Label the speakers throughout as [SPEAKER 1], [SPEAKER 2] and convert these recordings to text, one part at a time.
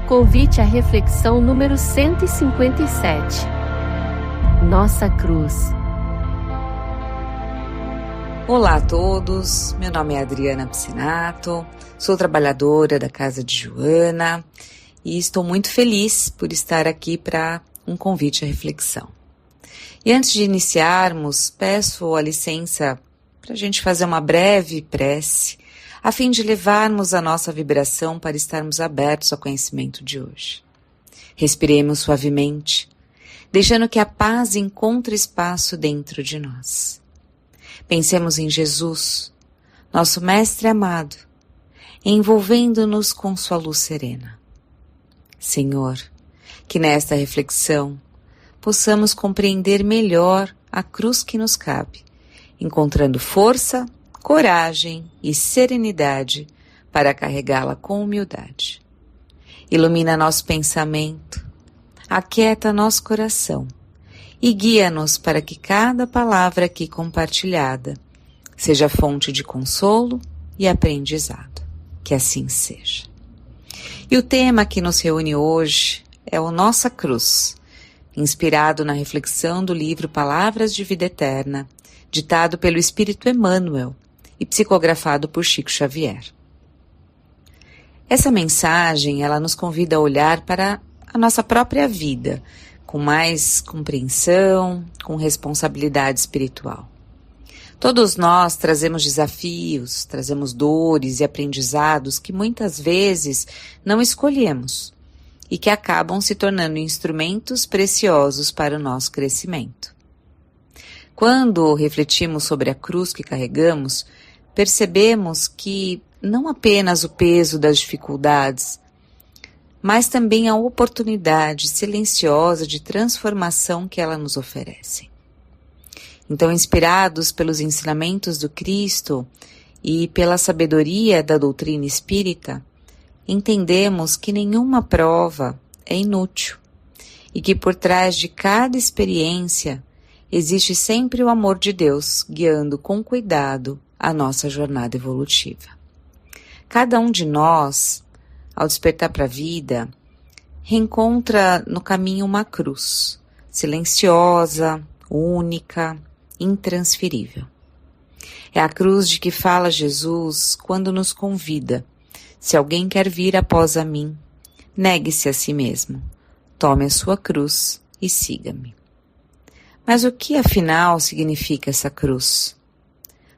[SPEAKER 1] Convite à reflexão número 157. Nossa cruz.
[SPEAKER 2] Olá a todos, meu nome é Adriana Piscinato, sou trabalhadora da Casa de Joana e estou muito feliz por estar aqui para um convite à reflexão. E antes de iniciarmos, peço a licença para a gente fazer uma breve prece, a fim de levarmos a nossa vibração para estarmos abertos ao conhecimento de hoje. Respiremos suavemente, deixando que a paz encontre espaço dentro de nós. Pensemos em Jesus, nosso Mestre amado, envolvendo-nos com sua luz serena. Senhor, que nesta reflexão possamos compreender melhor a cruz que nos cabe, encontrando força, coragem e serenidade para carregá-la com humildade. Ilumina nosso pensamento, aquieta nosso coração e guia-nos para que cada palavra aqui compartilhada seja fonte de consolo e aprendizado. Que assim seja. E o tema que nos reúne hoje é o Nossa Cruz, inspirado na reflexão do livro Palavras de Vida Eterna, ditado pelo Espírito Emmanuel e psicografado por Chico Xavier. Essa mensagem, ela nos convida a olhar para a nossa própria vida, com mais compreensão, com responsabilidade espiritual. Todos nós trazemos desafios, trazemos dores e aprendizados que muitas vezes não escolhemos e que acabam se tornando instrumentos preciosos para o nosso crescimento. Quando refletimos sobre a cruz que carregamos, percebemos que não apenas o peso das dificuldades, mas também a oportunidade silenciosa de transformação que ela nos oferece. Então, inspirados pelos ensinamentos do Cristo e pela sabedoria da doutrina espírita, entendemos que nenhuma prova é inútil e que por trás de cada experiência existe sempre o amor de Deus guiando com cuidado a nossa jornada evolutiva. Cada um de nós, ao despertar para a vida, reencontra no caminho uma cruz, silenciosa, única, intransferível. É a cruz de que fala Jesus quando nos convida: se alguém quer vir após a mim, negue-se a si mesmo, tome a sua cruz e siga-me. Mas o que afinal significa essa cruz?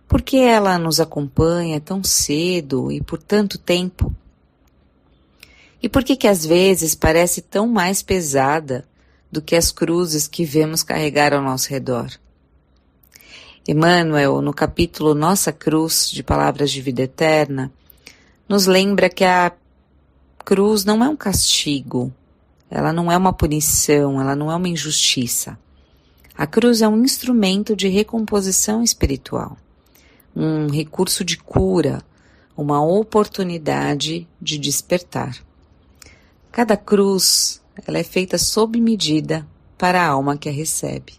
[SPEAKER 2] Por que ela nos acompanha tão cedo e por tanto tempo? E por que às vezes parece tão mais pesada do que as cruzes que vemos carregar ao nosso redor? Emmanuel, no capítulo Nossa Cruz, de Palavras de Vida Eterna, nos lembra que a cruz não é um castigo, ela não é uma punição, ela não é uma injustiça. A cruz é um instrumento de recomposição espiritual, um recurso de cura, uma oportunidade de despertar. Cada cruz, ela é feita sob medida para a alma que a recebe.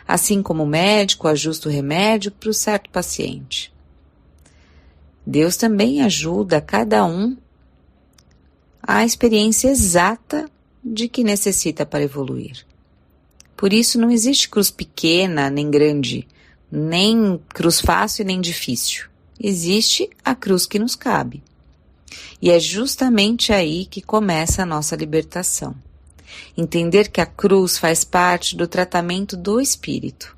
[SPEAKER 2] Assim como o médico ajusta o remédio para o certo paciente. Deus também ajuda cada um à experiência exata de que necessita para evoluir. Por isso não existe cruz pequena nem grande, nem cruz fácil nem difícil. Existe a cruz que nos cabe. E é justamente aí que começa a nossa libertação. Entender que a cruz faz parte do tratamento do espírito.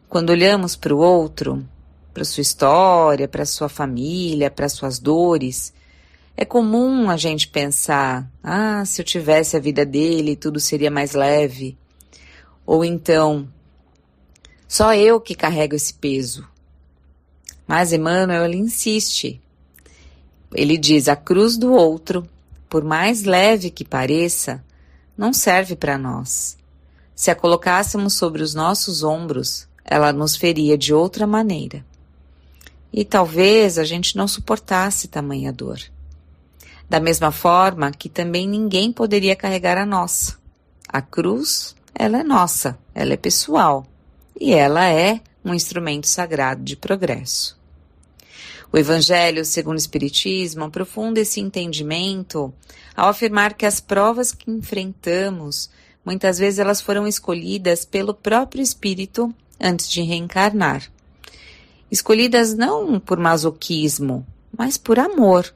[SPEAKER 2] Quando olhamos para o outro, para sua história, para sua família, para suas dores, é comum a gente pensar: se eu tivesse a vida dele, tudo seria mais leve. Ou então, só eu que carrego esse peso. Mas Emmanuel, ele insiste. Ele diz: a cruz do outro, por mais leve que pareça, não serve para nós. Se a colocássemos sobre os nossos ombros, ela nos feria de outra maneira. E talvez a gente não suportasse tamanha dor. Da mesma forma que também ninguém poderia carregar a nossa. A cruz, ela é nossa, ela é pessoal. E ela é um instrumento sagrado de progresso. O Evangelho, segundo o Espiritismo, aprofunda esse entendimento ao afirmar que as provas que enfrentamos, muitas vezes elas foram escolhidas pelo próprio Espírito antes de reencarnar. Escolhidas não por masoquismo, mas por amor,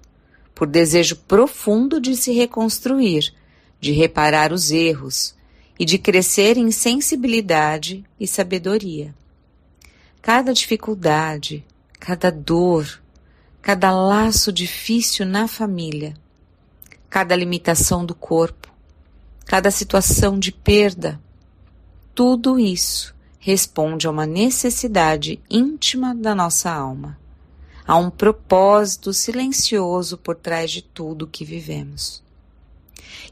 [SPEAKER 2] por desejo profundo de se reconstruir, de reparar os erros e de crescer em sensibilidade e sabedoria. Cada dificuldade, cada dor, cada laço difícil na família, cada limitação do corpo, cada situação de perda, tudo isso responde a uma necessidade íntima da nossa alma, a um propósito silencioso por trás de tudo que vivemos.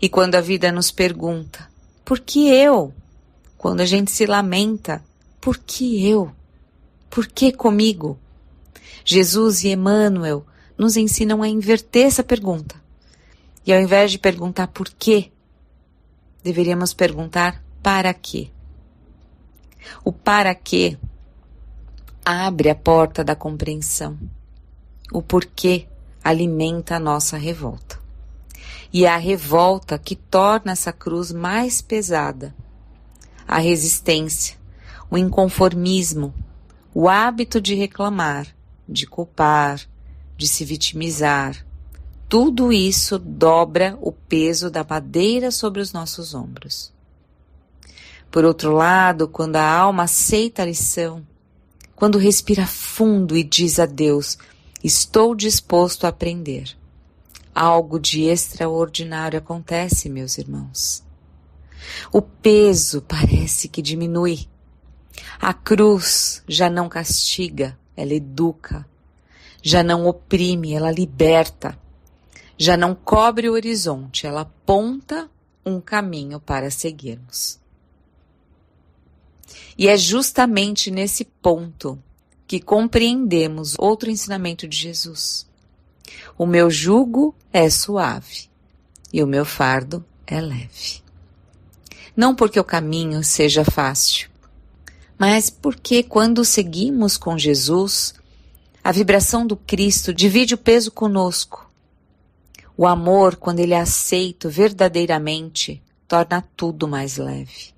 [SPEAKER 2] E quando a vida nos pergunta, por que eu? Quando a gente se lamenta, por que eu? Por que comigo? Jesus e Emmanuel nos ensinam a inverter essa pergunta. E ao invés de perguntar por quê, deveríamos perguntar para quê. O para quê abre a porta da compreensão. O porquê alimenta a nossa revolta. E é a revolta que torna essa cruz mais pesada. A resistência, o inconformismo, o hábito de reclamar, de culpar, de se vitimizar, tudo isso dobra o peso da madeira sobre os nossos ombros. Por outro lado, quando a alma aceita a lição, quando respira fundo e diz a Deus, estou disposto a aprender, algo de extraordinário acontece, meus irmãos. O peso parece que diminui. A cruz já não castiga, ela educa. Já não oprime, ela liberta. Já não cobre o horizonte, ela aponta um caminho para seguirmos. E é justamente nesse ponto que compreendemos outro ensinamento de Jesus. O meu jugo é suave e o meu fardo é leve. Não porque o caminho seja fácil, mas porque quando seguimos com Jesus, a vibração do Cristo divide o peso conosco. O amor, quando ele é aceito verdadeiramente, torna tudo mais leve.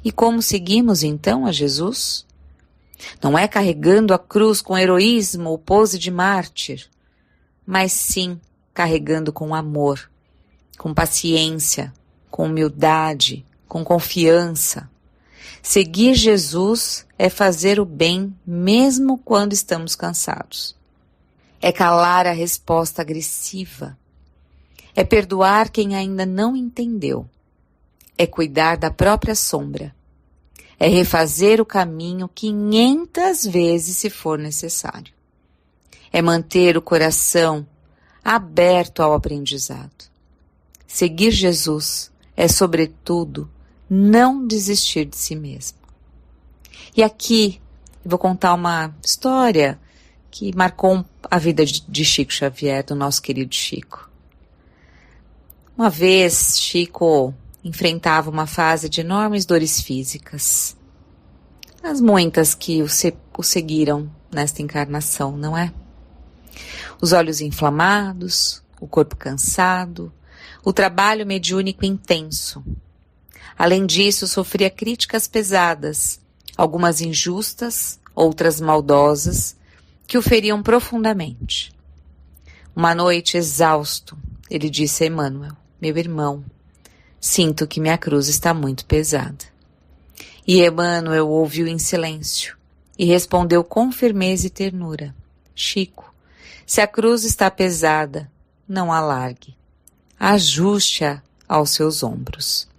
[SPEAKER 2] E como seguimos então a Jesus? Não é carregando a cruz com heroísmo ou pose de mártir, mas sim carregando com amor, com paciência, com humildade, com confiança. Seguir Jesus é fazer o bem mesmo quando estamos cansados. É calar a resposta agressiva. É perdoar quem ainda não entendeu. É cuidar da própria sombra. É refazer o caminho 500 vezes se for necessário. É manter o coração aberto ao aprendizado. Seguir Jesus é, sobretudo, não desistir de si mesmo. E aqui eu vou contar uma história que marcou a vida de Chico Xavier, do nosso querido Chico. Uma vez, Chico enfrentava uma fase de enormes dores físicas. As muitas que o seguiram nesta encarnação, não é? Os olhos inflamados, o corpo cansado, o trabalho mediúnico intenso. Além disso, sofria críticas pesadas, algumas injustas, outras maldosas, que o feriam profundamente. Uma noite, exausto, ele disse a Emmanuel, meu irmão, sinto que minha cruz está muito pesada. E Emmanuel ouviu em silêncio e respondeu com firmeza e ternura, Chico, se a cruz está pesada, não a largue, ajuste-a aos seus ombros.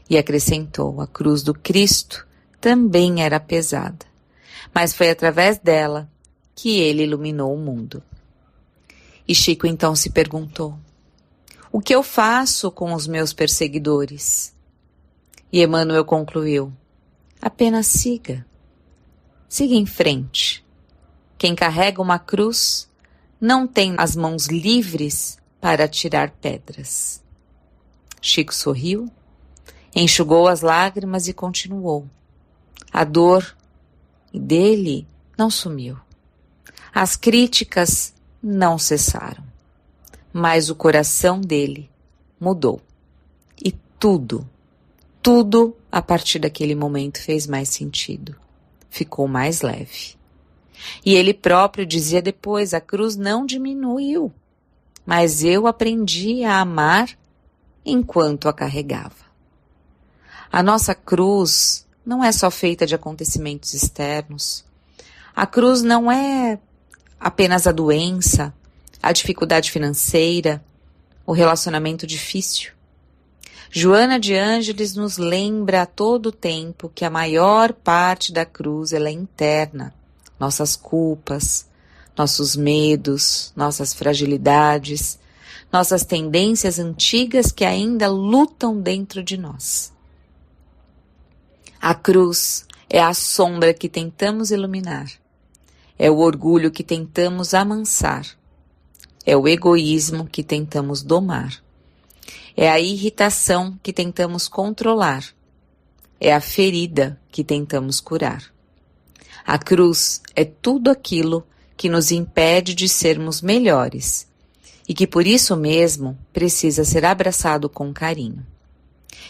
[SPEAKER 2] E acrescentou, a cruz do Cristo também era pesada, mas foi através dela que ele iluminou o mundo. E Chico então se perguntou, o que eu faço com os meus perseguidores? E Emmanuel concluiu, apenas siga. Siga em frente. Quem carrega uma cruz não tem as mãos livres para atirar pedras. Chico sorriu, enxugou as lágrimas e continuou. A dor dele não sumiu. As críticas não cessaram, mas o coração dele mudou. E tudo a partir daquele momento fez mais sentido. Ficou mais leve. E ele próprio dizia depois, a cruz não diminuiu, mas eu aprendi a amar enquanto a carregava. A nossa cruz não é só feita de acontecimentos externos. A cruz não é apenas a doença, a dificuldade financeira, o relacionamento difícil. Joana de Ângeles nos lembra a todo tempo que a maior parte da cruz ela é interna. Nossas culpas, nossos medos, nossas fragilidades, nossas tendências antigas que ainda lutam dentro de nós. A cruz é a sombra que tentamos iluminar, é o orgulho que tentamos amansar, é o egoísmo que tentamos domar, é a irritação que tentamos controlar, é a ferida que tentamos curar. A cruz é tudo aquilo que nos impede de sermos melhores e que por isso mesmo precisa ser abraçado com carinho.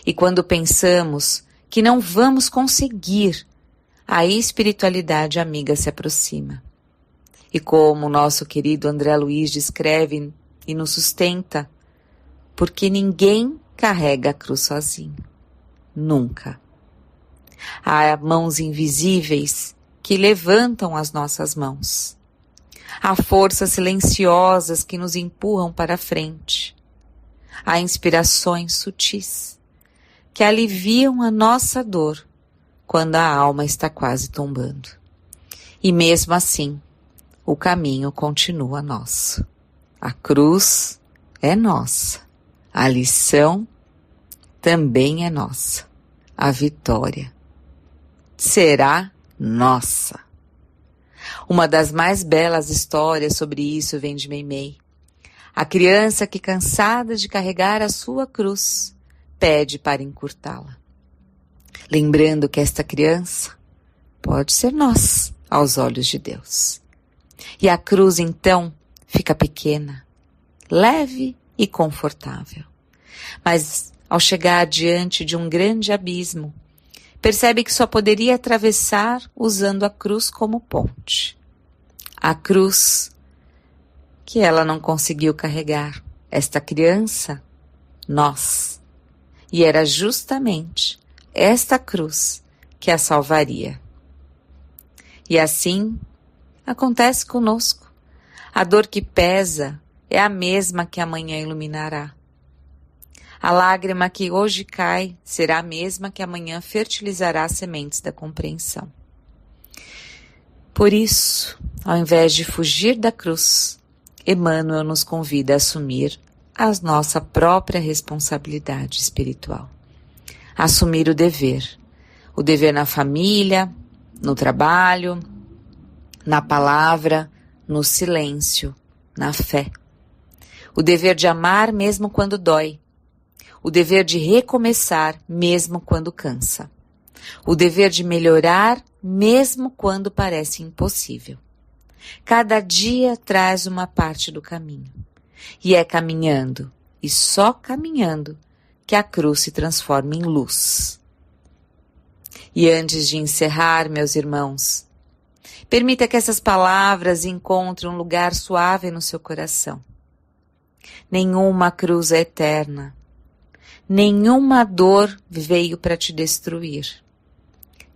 [SPEAKER 2] E quando pensamos que não vamos conseguir, a espiritualidade amiga se aproxima. E como o nosso querido André Luiz descreve e nos sustenta, porque ninguém carrega a cruz sozinho. Nunca. Há mãos invisíveis que levantam as nossas mãos. Há forças silenciosas que nos empurram para a frente. Há inspirações sutis que aliviam a nossa dor quando a alma está quase tombando. E mesmo assim, o caminho continua nosso. A cruz é nossa. A lição também é nossa. A vitória será nossa. Uma das mais belas histórias sobre isso vem de Meimei. A criança que, cansada de carregar a sua cruz, pede para encurtá-la. Lembrando que esta criança pode ser nós, aos olhos de Deus. E a cruz, então, fica pequena, leve e confortável. Mas, ao chegar diante de um grande abismo, percebe que só poderia atravessar usando a cruz como ponte. A cruz que ela não conseguiu carregar. Esta criança, nós. E era justamente esta cruz que a salvaria. E assim acontece conosco. A dor que pesa é a mesma que amanhã iluminará. A lágrima que hoje cai será a mesma que amanhã fertilizará as sementes da compreensão. Por isso, ao invés de fugir da cruz, Emmanuel nos convida a assumir a nossa própria responsabilidade espiritual. Assumir o dever na família, no trabalho, na palavra, no silêncio, na fé. O dever de amar mesmo quando dói. O dever de recomeçar mesmo quando cansa. O dever de melhorar mesmo quando parece impossível. Cada dia traz uma parte do caminho. E é caminhando, e só caminhando, que a cruz se transforma em luz. E antes de encerrar, meus irmãos, permita que essas palavras encontrem um lugar suave no seu coração. Nenhuma cruz é eterna. Nenhuma dor veio para te destruir.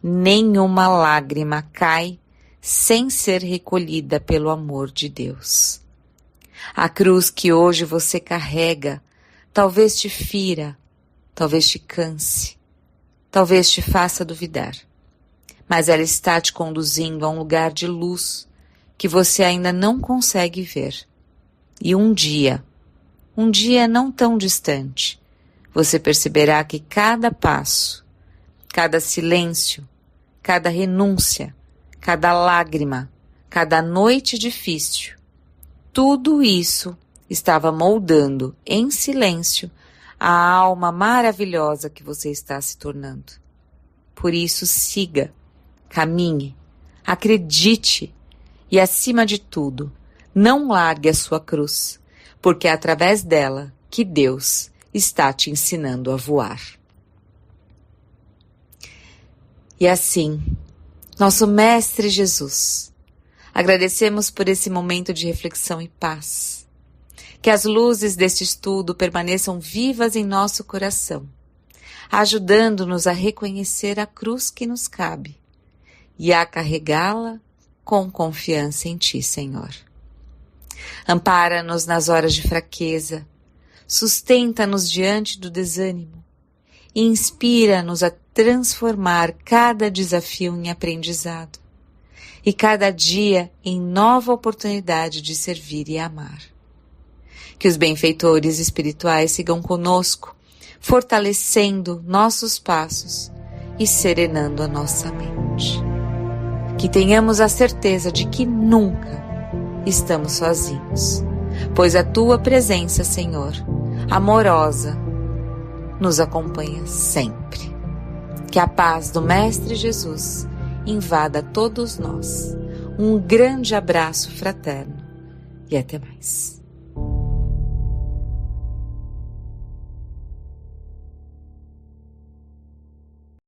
[SPEAKER 2] Nenhuma lágrima cai sem ser recolhida pelo amor de Deus. A cruz que hoje você carrega talvez te fira, talvez te canse, talvez te faça duvidar. Mas ela está te conduzindo a um lugar de luz que você ainda não consegue ver. E um dia não tão distante, você perceberá que cada passo, cada silêncio, cada renúncia, cada lágrima, cada noite difícil, tudo isso estava moldando em silêncio a alma maravilhosa que você está se tornando. Por isso, siga, caminhe, acredite E, acima de tudo, não largue a sua cruz, porque é através dela que Deus está te ensinando a voar. E assim, nosso Mestre Jesus, agradecemos por esse momento de reflexão e paz. Que as luzes deste estudo permaneçam vivas em nosso coração, ajudando-nos a reconhecer a cruz que nos cabe e a carregá-la com confiança em Ti, Senhor. Ampara-nos nas horas de fraqueza, sustenta-nos diante do desânimo e inspira-nos a transformar cada desafio em aprendizado e cada dia em nova oportunidade de servir e amar. Que os benfeitores espirituais sigam conosco, fortalecendo nossos passos e serenando a nossa mente. Que tenhamos a certeza de que nunca estamos sozinhos, pois a Tua presença, Senhor, amorosa, nos acompanha sempre. Que a paz do Mestre Jesus invada todos nós. Um grande abraço fraterno e até mais.